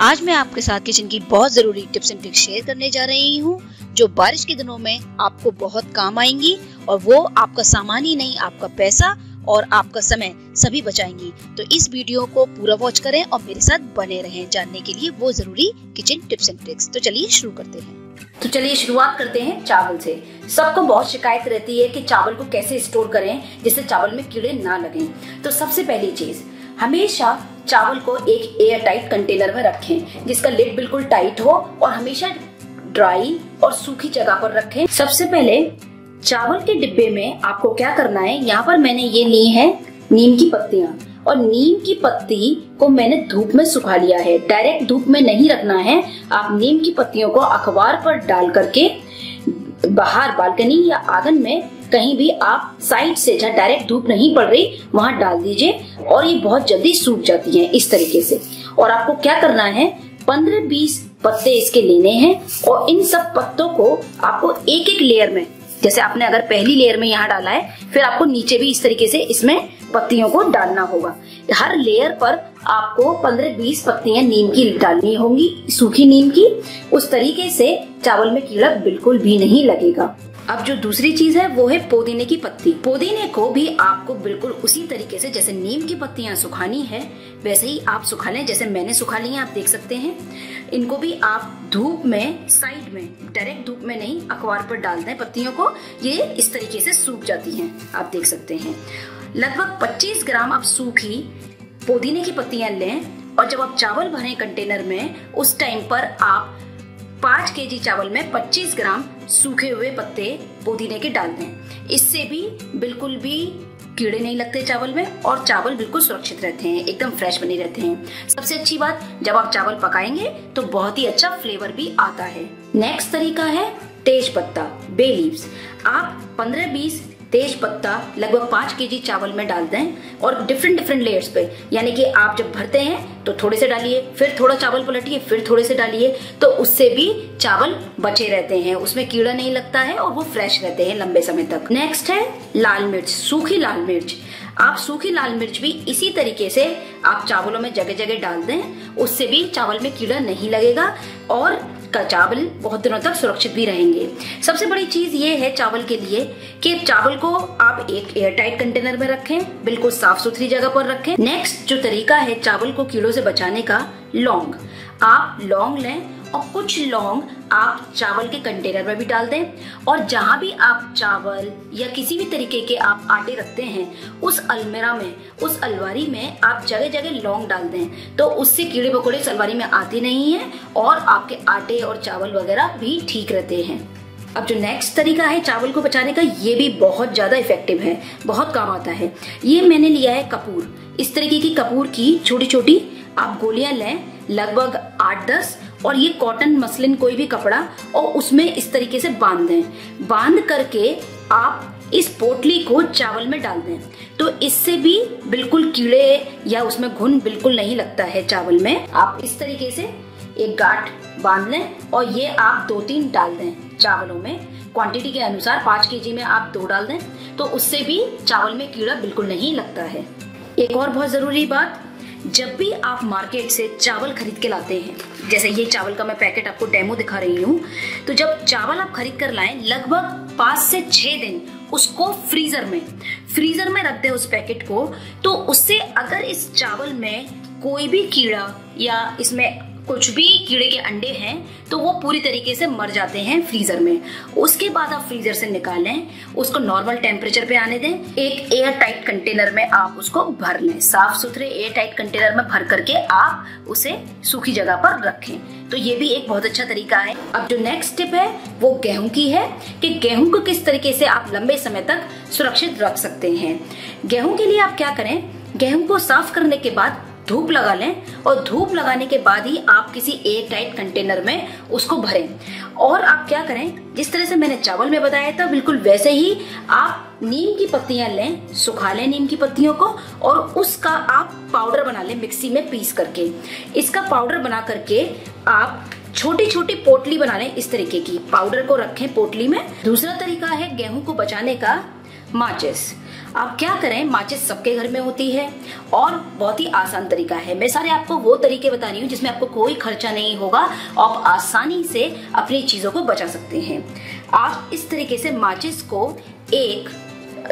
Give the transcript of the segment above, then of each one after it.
आज मैं आपके साथ किचन की बहुत जरूरी टिप्स एंड ट्रिक्स शेयर करने जा रही हूँ जो बारिश के दिनों में आपको बहुत काम आएंगी और वो आपका सामान ही नहीं, आपका पैसा और आपका समय सभी बचाएंगी। तो इस वीडियो को पूरा वॉच करें और मेरे साथ बने रहें जानने के लिए वो जरूरी किचन टिप्स एंड ट्रिक्स। तो चलिए शुरू करते हैं। तो चलिए शुरुआत करते हैं चावल से। सबको बहुत शिकायत रहती है कि चावल को कैसे स्टोर करें जिससे चावल में कीड़े ना लगें। तो सबसे पहली चीज, हमेशा चावल को एक एयर टाइट कंटेनर में रखें जिसका लिड बिल्कुल टाइट हो और हमेशा ड्राई और सूखी जगह पर रखें। सबसे पहले चावल के डिब्बे में आपको क्या करना है, यहाँ पर मैंने ये ली है नीम की पत्तियां और नीम की पत्ती को मैंने धूप में सुखा लिया है। डायरेक्ट धूप में नहीं रखना है, आप नीम की पत्तियों को अखबार पर डाल करके बाहर बालकनी या आंगन में कहीं भी आप साइड से जहाँ डायरेक्ट धूप नहीं पड़ रही वहां डाल दीजिए और ये बहुत जल्दी सूख जाती हैं इस तरीके से। और आपको क्या करना है, 15-20 पत्ते इसके लेने हैं और इन सब पत्तों को आपको एक एक लेयर में, जैसे आपने अगर पहली लेयर में यहाँ डाला है फिर आपको नीचे भी इस तरीके से इसमें पत्तियों को डालना होगा। हर लेयर पर आपको 15-20 पत्तियां नीम की डालनी होंगी, सूखी नीम की। उस तरीके से चावल में कीड़ा बिल्कुल भी नहीं लगेगा। अब जो दूसरी चीज है वो है पुदीने की पत्ती। पुदीने को भी आपको बिल्कुल उसी तरीके से जैसे नीम की पत्तियां सुखानी है वैसे ही आप सुखा लें, जैसे मैंने सुखा ली है आप देख सकते हैं। इनको भी आप धूप में साइड में, डायरेक्ट धूप में नहीं, अखबार पर डाल दें पत्तियों को, ये इस तरीके से सूख जाती हैं, आप देख सकते हैं। लगभग 25 ग्राम आप सूखी पुदीने की पत्तियां लें और जब आप चावल भरें कंटेनर में उस टाइम पर आप 5 केजी चावल में 25 ग्राम सूखे हुए पत्ते पुदीने के डाल दें। इससे भी बिल्कुल भी कीड़े नहीं लगते चावल में और चावल बिल्कुल सुरक्षित रहते हैं, एकदम फ्रेश बने रहते हैं। सबसे अच्छी बात, जब आप चावल पकाएंगे तो बहुत ही अच्छा फ्लेवर भी आता है। नेक्स्ट तरीका है तेज पत्ता, बे लीव्स। आप 15-20 तेज पत्ता लगभग 5 केजी चावल में डाल दें और डिफरेंट लेयर्स पे, यानी कि आप जब भरते हैं तो थोड़े से डालिए, फिर थोड़ा चावल पलटिए, फिर थोड़े से डालिए, तो उससे भी चावल बचे रहते हैं, उसमें कीड़ा नहीं लगता है और वो फ्रेश रहते हैं लंबे समय तक। नेक्स्ट है लाल मिर्च, सूखी लाल मिर्च। आप सूखी लाल मिर्च भी इसी तरीके से आप चावलों में जगह जगह डाल दें, उससे भी चावल में कीड़ा नहीं लगेगा और चावल बहुत दिनों तक सुरक्षित भी रहेंगे। सबसे बड़ी चीज ये है चावल के लिए कि चावल को आप एक एयर टाइट कंटेनर में रखें, बिल्कुल साफ सुथरी जगह पर रखें। नेक्स्ट जो तरीका है चावल को कीड़ों से बचाने का, लौंग। आप लौंग लें और कुछ लौंग आप चावल के कंटेनर में भी डाल दें और जहां भी आप चावल या किसी भी तरीके के आप आटे रखते हैं उस अलमीरा में, उस अलमारी में आप जगह जगह लौंग डाल दें, तो उससे कीड़े मकोड़े उस अलमारी में आते नहीं हैं और आपके आटे और चावल वगैरह भी ठीक रहते हैं। अब जो नेक्स्ट तरीका है चावल को बचाने का, ये भी बहुत ज्यादा इफेक्टिव है, बहुत काम आता है। ये मैंने लिया है कपूर। इस तरीके की कपूर की छोटी छोटी आप गोलियां लें, लगभग 8-10, और ये कॉटन मसलिन कोई भी कपड़ा और उसमें इस तरीके से बांध दें। बांध करके आप इस पोटली को चावल में डाल दें, तो इससे भी बिल्कुल कीड़े या उसमें घुन बिल्कुल नहीं लगता है चावल में। आप इस तरीके से एक गांठ बांध लें और ये आप 2-3 डाल दें चावलों में, क्वांटिटी के अनुसार। 5 केजी में आप 2 डाल दें, तो उससे भी चावल में कीड़ा बिल्कुल नहीं लगता है। एक और बहुत जरूरी बात, जब भी आप मार्केट से चावल खरीद के लाते हैं, जैसे ये चावल का मैं पैकेट आपको डेमो दिखा रही हूँ, तो जब चावल आप खरीद कर लाएं लगभग 5 से 6 दिन उसको फ्रीजर में रख दें उस पैकेट को, तो उससे अगर इस चावल में कोई भी कीड़ा या इसमें कुछ भी कीड़े के अंडे हैं तो वो पूरी तरीके से मर जाते हैं फ्रीजर में। उसके बाद आप फ्रीजर से निकालें, उसको नॉर्मल टेम्परेचर पे आने दें, एक एयर टाइट कंटेनर में आप उसको भर लें, साफ सुथरे एयर टाइट कंटेनर में भर करके आप उसे सूखी जगह पर रखें। तो ये भी एक बहुत अच्छा तरीका है। अब जो नेक्स्ट टिप है वो गेहूं की है कि गेहूं को किस तरीके से आप लंबे समय तक सुरक्षित रख सकते हैं। गेहूं के लिए आप क्या करें, गेहूं को साफ करने के बाद धूप लगा लें और धूप लगाने के बाद ही आप किसी एयर टाइट कंटेनर में उसको भरें। और आप क्या करें, जिस तरह से मैंने चावल में बताया था बिल्कुल वैसे ही आप नीम की पत्तियां लें, सुखा लें नीम की पत्तियों को और उसका आप पाउडर बना लें मिक्सी में पीस करके। इसका पाउडर बना करके आप छोटी छोटी पोटली बना लें, इस तरीके की पाउडर को रखें पोटली में। दूसरा तरीका है गेहूं को बचाने का, माचिस। आप क्या करें, माचिस सबके घर में होती है और बहुत ही आसान तरीका है। मैं सारे आपको वो तरीके बता रही हूँ जिसमें आपको कोई खर्चा नहीं होगा, आप आसानी से अपनी चीजों को बचा सकते हैं। आप इस तरीके से माचिस को एक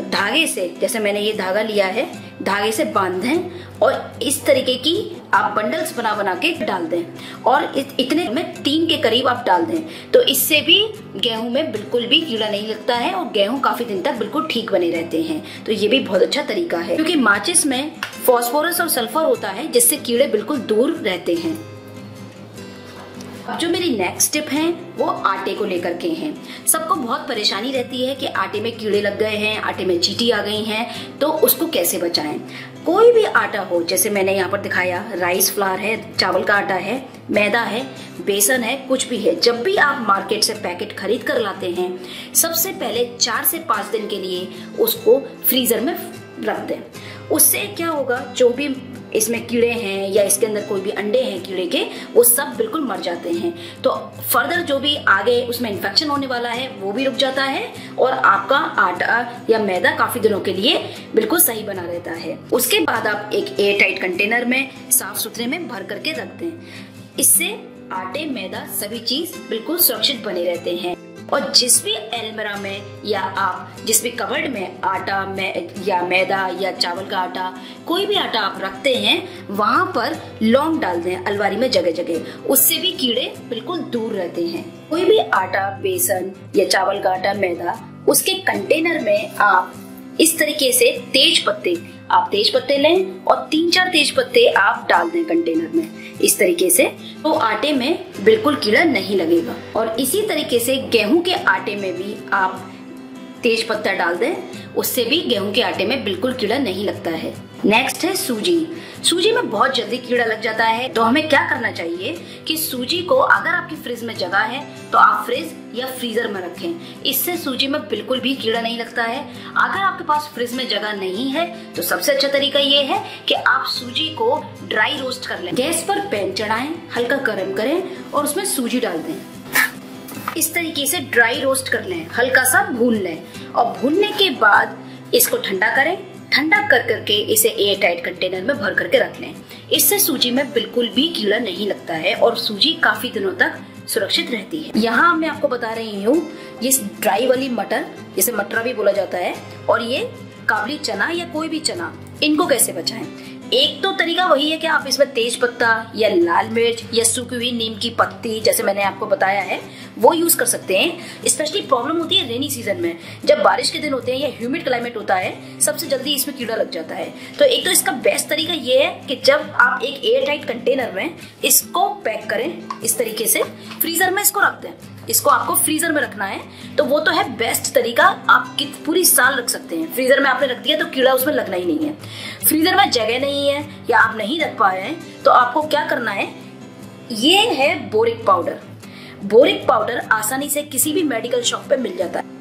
धागे से, जैसे मैंने ये धागा लिया है, धागे से बांध दें और इस तरीके की आप बंडल्स बना बना के डाल दें और इतने में 3 के करीब आप डाल दें। तो इससे भी गेहूं में बिल्कुल भी कीड़ा नहीं लगता है और गेहूं काफी दिन तक बिल्कुल ठीक बने रहते हैं। तो ये भी बहुत अच्छा तरीका है, क्योंकि माचिस में फास्फोरस और सल्फर होता है जिससे कीड़े बिल्कुल दूर रहते हैं। अब जो मेरी नेक्स्ट टिप है वो आटे को लेकर के हैं। सबको बहुत परेशानी रहती है कि आटे में कीड़े लग गए हैं, आटे में चींटी आ गई हैं, तो उसको कैसे बचाएं। कोई भी आटा हो, जैसे मैंने यहाँ पर दिखाया, राइस फ्लावर है, चावल का आटा है, मैदा है, बेसन है, कुछ भी है, जब भी आप मार्केट से पैकेट खरीद कर लाते हैं, सबसे पहले 4 से 5 दिन के लिए उसको फ्रीजर में रख दें। उससे क्या होगा, जो भी इसमें कीड़े हैं या इसके अंदर कोई भी अंडे हैं कीड़े के, वो सब बिल्कुल मर जाते हैं। तो फर्दर जो भी आगे उसमें इन्फेक्शन होने वाला है वो भी रुक जाता है और आपका आटा या मैदा काफी दिनों के लिए बिल्कुल सही बना रहता है। उसके बाद आप एक एयर टाइट कंटेनर में साफ सुथरे में भर करके रख दें। इससे आटे, मैदा सभी चीज बिल्कुल सुरक्षित बने रहते हैं। और जिस भी अलमीरा में या आप जिस भी कबर्ड में आटा या मैदा या चावल का आटा, कोई भी आटा आप रखते हैं, वहां पर लौंग डाल दें अलमारी में जगह जगह। उससे भी कीड़े बिल्कुल दूर रहते हैं। कोई भी आटा, बेसन या चावल का आटा, मैदा, उसके कंटेनर में आप इस तरीके से तेज पत्ते लें और 3-4 तेज पत्ते आप डाल दें कंटेनर में इस तरीके से, तो आटे में बिल्कुल कीड़ा नहीं लगेगा। और इसी तरीके से गेहूं के आटे में भी आप तेज पत्ता डाल दें, उससे भी गेहूं के आटे में बिल्कुल कीड़ा नहीं लगता है। नेक्स्ट है सूजी। सूजी में बहुत जल्दी कीड़ा लग जाता है, तो हमें क्या करना चाहिए कि सूजी को, अगर आपकी फ्रिज में जगह है तो आप फ्रिज या फ्रीजर में रखें। इससे सूजी में बिल्कुल भी कीड़ा नहीं लगता है। अगर आपके पास फ्रिज में जगह नहीं है तो सबसे अच्छा तरीका ये है कि आप सूजी को ड्राई रोस्ट कर लें। गैस पर पैन चढ़ाएं, हल्का गर्म करें और उसमें सूजी डाल दें। इस तरीके से ड्राई रोस्ट कर लें, हल्का सा भून लें और भूनने के बाद इसको ठंडा करें। ठंडा कर करके इसे एयर टाइट कंटेनर में भर करके रख लें। इससे सूजी में बिल्कुल भी कीड़ा नहीं लगता है और सूजी काफी दिनों तक सुरक्षित रहती है। यहाँ मैं आपको बता रही हूँ, ये ड्राई वाली मटर, जिसे मटरा भी बोला जाता है, और ये काबली चना या कोई भी चना, इनको कैसे बचाएं। एक तो तरीका वही है कि आप इसमें तेज पत्ता या लाल मिर्च या सूखी हुई नीम की पत्ती, जैसे मैंने आपको बताया है, वो यूज कर सकते हैं। स्पेशली प्रॉब्लम होती है रेनी सीजन में, जब बारिश के दिन होते हैं या ह्यूमिड क्लाइमेट होता है, सबसे जल्दी इसमें कीड़ा लग जाता है। तो एक तो इसका बेस्ट तरीका ये है कि जब आप एक एयर टाइट कंटेनर में इसको पैक करें, इस तरीके से फ्रीजर में इसको रख दें। इसको आपको फ्रीजर में रखना है, तो वो तो है बेस्ट तरीका। आप पूरी साल रख सकते हैं। फ्रीजर में आपने रख दिया तो कीड़ा उसमें लगना ही नहीं है। फ्रीजर में जगह नहीं है या आप नहीं रख पा रहे हैं, तो आपको क्या करना है, ये है बोरिक पाउडर। बोरिक पाउडर आसानी से किसी भी मेडिकल शॉप पे मिल जाता है।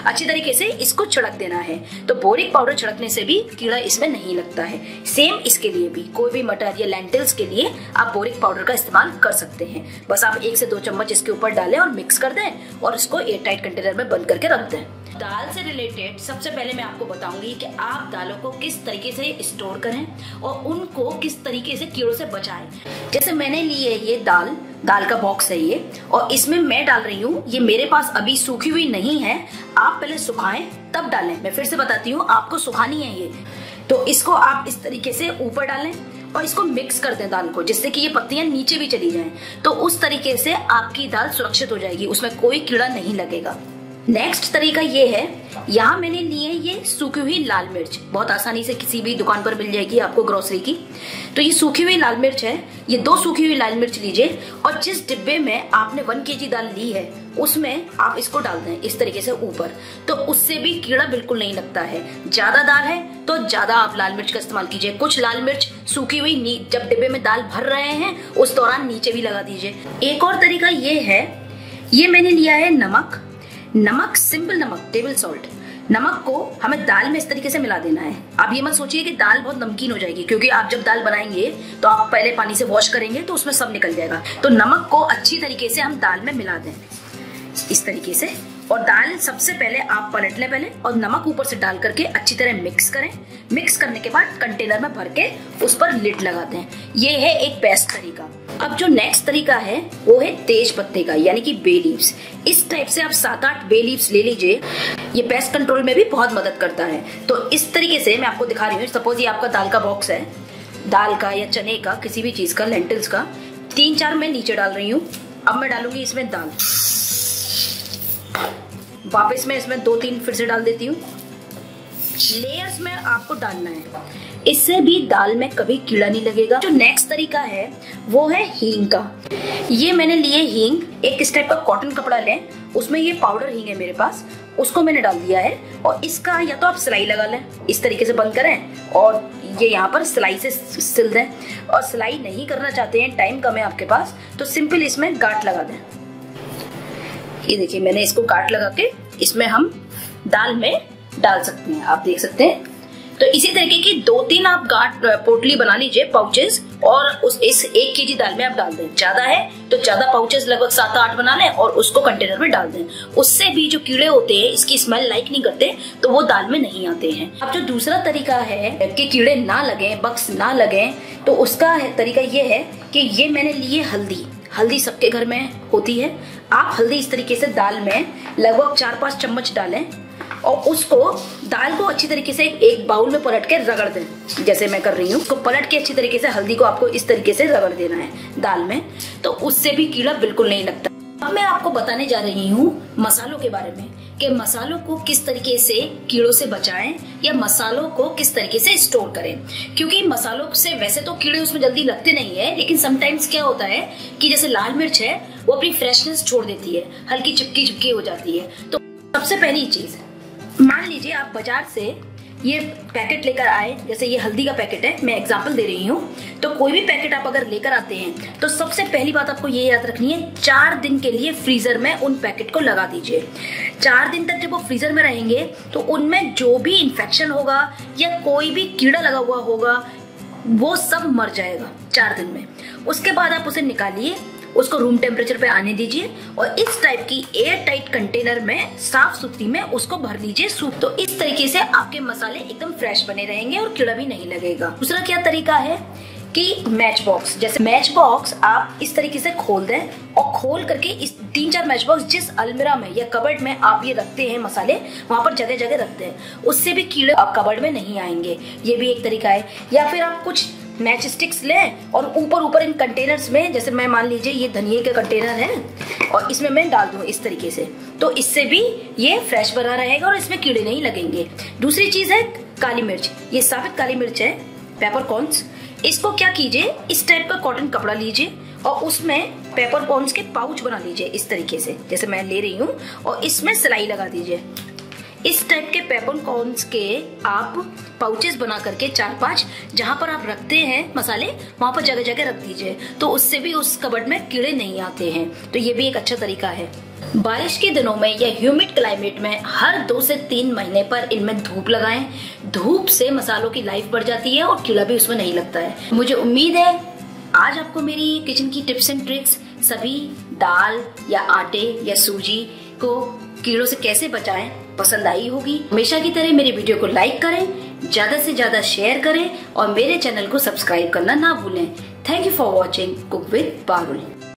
अच्छी तरीके से इसको छिड़क देना है, तो बोरिक पाउडर छिड़कने से भी कीड़ा इसमें नहीं लगता है। सेम इसके लिए भी, कोई भी मटर या लेंटिल्स के लिए आप बोरिक पाउडर का इस्तेमाल कर सकते हैं। बस आप 1 से 2 चम्मच इसके ऊपर डालें और मिक्स कर दें और इसको एयर टाइट कंटेनर में बंद करके रख दें। दाल से रिलेटेड सबसे पहले मैं आपको बताऊंगी कि आप दालों को किस तरीके से स्टोर करें और उनको किस तरीके से कीड़ों से बचाएं। जैसे मैंने ली है ये दाल का बॉक्स है ये, और इसमें मैं डाल रही हूँ, ये मेरे पास अभी सूखी हुई नहीं है, आप पहले सुखाएं तब डालें। मैं फिर से बताती हूँ, आपको सुखानी है ये। तो इसको आप इस तरीके से ऊपर डालें और इसको मिक्स कर दें दाल को, जिससे कि ये पत्तियां नीचे भी चली जाएं। तो उस तरीके से आपकी दाल सुरक्षित हो जाएगी, उसमें कोई कीड़ा नहीं लगेगा। नेक्स्ट तरीका ये है, यहाँ मैंने ली है ये सूखी हुई लाल मिर्च, बहुत आसानी से किसी भी दुकान पर मिल जाएगी आपको ग्रोसरी की। तो ये सूखी हुई लाल मिर्च है, ये 2 सूखी हुई लाल मिर्च लीजिए और जिस डिब्बे में आपने 1 kg दाल ली है उसमें आप इसको डाल दें इस तरीके से ऊपर, तो उससे भी कीड़ा बिल्कुल नहीं लगता है। ज्यादा दाल है तो ज्यादा आप लाल मिर्च का इस्तेमाल कीजिए। कुछ लाल मिर्च सूखी हुई जब डिब्बे में दाल भर रहे हैं उस दौरान नीचे भी लगा दीजिए। एक और तरीका ये है, ये मैंने लिया है नमक, सिंपल नमक, टेबल सॉल्ट। नमक को हमें दाल में इस तरीके से मिला देना है। आप ये मत सोचिए कि दाल बहुत नमकीन हो जाएगी, क्योंकि आप जब दाल बनाएंगे तो आप पहले पानी से वॉश करेंगे तो उसमें सब निकल जाएगा। तो नमक को अच्छी तरीके से हम दाल में मिला दें इस तरीके से, और दाल सबसे पहले आप पलट लें पहले, और नमक ऊपर से डाल करके अच्छी तरह मिक्स करें। मिक्स करने के बाद कंटेनर में भर के उस पर लिड लगा दें। ये है एक बेस्ट तरीका। अब जो नेक्स्ट तरीका है वो है तेज पत्ते का, यानी कि बे लीव्स। इस टाइप से आप 7-8 बे लीव्स ले लीजिए। ये पेस्ट कंट्रोल में भी बहुत मदद करता है। तो इस तरीके से मैं आपको दिखा रही हूँ। सपोज ये आपका दाल का बॉक्स है, दाल का या चने का, किसी भी चीज का, लेंटिल्स का। 3-4 मैं नीचे डाल रही हूँ। अब मैं डालूंगी इसमें दाल, वापस मैं इसमें 2-3 फिर से डाल देती हूँ। लेयर्स में आपको डालना है, इससे भी दाल में कभी कीड़ा नहीं लगेगा। जो नेक्स्ट तरीका है वो है हींग का। ये मैंने लिए हींग, एक इस टाइप का कॉटन कपड़ा लें, उसमें ये पाउडर हींग है मेरे पास, उसको मैंने डाल दिया है। और इसका या तो आप सिलाई लगा लें, इस तरीके से बंद करें और ये यहाँ पर सिलाई से सिल दें। और सिलाई नहीं करना चाहते हैं, टाइम कम है आपके पास, तो सिंपल इसमें गांठ लगा दें। ये देखिए मैंने इसको गांठ लगा के इसमें हम दाल में डाल सकते हैं, आप देख सकते हैं। तो इसी तरीके की 2-3 आप गांठ पोटली बना लीजिए, पाउचेस, और इस 1 kg दाल में आप डाल दें। ज्यादा है तो ज्यादा पाउचेस, लगभग 7-8 बना लें और उसको कंटेनर में डाल दें। उससे भी जो कीड़े होते हैं इसकी स्मेल लाइक नहीं करते, तो वो दाल में नहीं आते हैं। अब जो दूसरा तरीका है कि कीड़े ना लगे, बग्स ना लगे, तो उसका तरीका ये है कि ये मैंने लिए हल्दी। हल्दी सबके घर में होती है। आप हल्दी इस तरीके से दाल में लगभग 4-5 चम्मच डालें और उसको, दाल को अच्छी तरीके से एक बाउल में पलट के रगड़ दें, जैसे मैं कर रही हूँ। उसको पलट के अच्छी तरीके से हल्दी को आपको इस तरीके से रगड़ देना है दाल में, तो उससे भी कीड़ा बिल्कुल नहीं लगता। अब मैं आपको बताने जा रही हूँ मसालों के बारे में, कि मसालों को किस तरीके से कीड़ों से बचाएं या मसालों को किस तरीके से स्टोर करें। क्योंकि मसालों से वैसे तो कीड़े उसमें जल्दी लगते नहीं है, लेकिन समटाइम्स क्या होता है कि जैसे लाल मिर्च है वो अपनी फ्रेशनेस छोड़ देती है, हल्की चिपकी हो जाती है। तो सबसे पहली चीज, मान लीजिए आप बाजार से ये पैकेट लेकर आए, जैसे ये हल्दी का पैकेट है, मैं एग्जांपल दे रही हूँ। तो कोई भी पैकेट आप अगर लेकर आते हैं तो सबसे पहली बात आपको ये याद रखनी है, 4 दिन के लिए फ्रीजर में उन पैकेट को लगा दीजिए। 4 दिन तक जब वो फ्रीजर में रहेंगे तो उनमें जो भी इंफेक्शन होगा या कोई भी कीड़ा लगा हुआ होगा वो सब मर जाएगा 4 दिन में। उसके बाद आप उसे निकालिए, उसको रूम टेम्परेचर पे आने दीजिए और इस टाइप की एयर टाइट कंटेनर में, साफ सुथरी में उसको भर लीजिए सूप। तो इस तरीके से आपके मसाले एकदम फ्रेश बने रहेंगे और कीड़ा भी नहीं लगेगा। दूसरा क्या तरीका है कि मैच बॉक्स, जैसे मैच बॉक्स आप इस तरीके से खोल दें और खोल करके इस 3-4 मैच बॉक्स जिस अलमीरा में या कबर्ड में आप ये रखते हैं मसाले, वहां पर जगह जगह रखते हैं, उससे भी कीड़े आप कबर्ड में नहीं आएंगे। ये भी एक तरीका है। या फिर आप कुछ मैच स्टिक्स लें और ऊपर इन कंटेनर्स में, जैसे मैं मान लीजिए ये धनिए का कंटेनर है और इसमें मैं डाल दूं इस तरीके से, तो इससे भी ये फ्रेश बना रहेगा और इसमें कीड़े नहीं लगेंगे। दूसरी चीज है काली मिर्च। ये साबित काली मिर्च है, पेपरकॉर्न्स। इसको क्या कीजिए, इस टाइप का कॉटन कपड़ा लीजिए और उसमें पेपरकॉर्न्स के पाउच बना लीजिए इस तरीके से, जैसे मैं ले रही हूँ, और इसमें सिलाई लगा दीजिए। इस टाइप के पेपरकॉर्न्स के आप पाउचेस बना करके 4-5 जहां पर आप रखते हैं मसाले, वहां पर जगह जगह रख दीजिए, तो उससे भी उस कबर्ड में कीड़े नहीं आते हैं। तो ये भी एक अच्छा तरीका है। बारिश के दिनों में या ह्यूमिड क्लाइमेट में हर 2 से 3 महीने पर इनमें धूप लगाएं। धूप से मसालों की लाइफ बढ़ जाती है और कीड़ा भी उसमें नहीं लगता है। मुझे उम्मीद है आज आपको मेरी किचन की टिप्स एंड ट्रिक्स, सभी दाल या आटे या सूजी को कीड़ों से कैसे बचाएं, पसंद आई होगी। हमेशा की तरह मेरे वीडियो को लाइक करें, ज्यादा से ज्यादा शेयर करें और मेरे चैनल को सब्सक्राइब करना ना भूलें। Thank you for watching cook with Parul.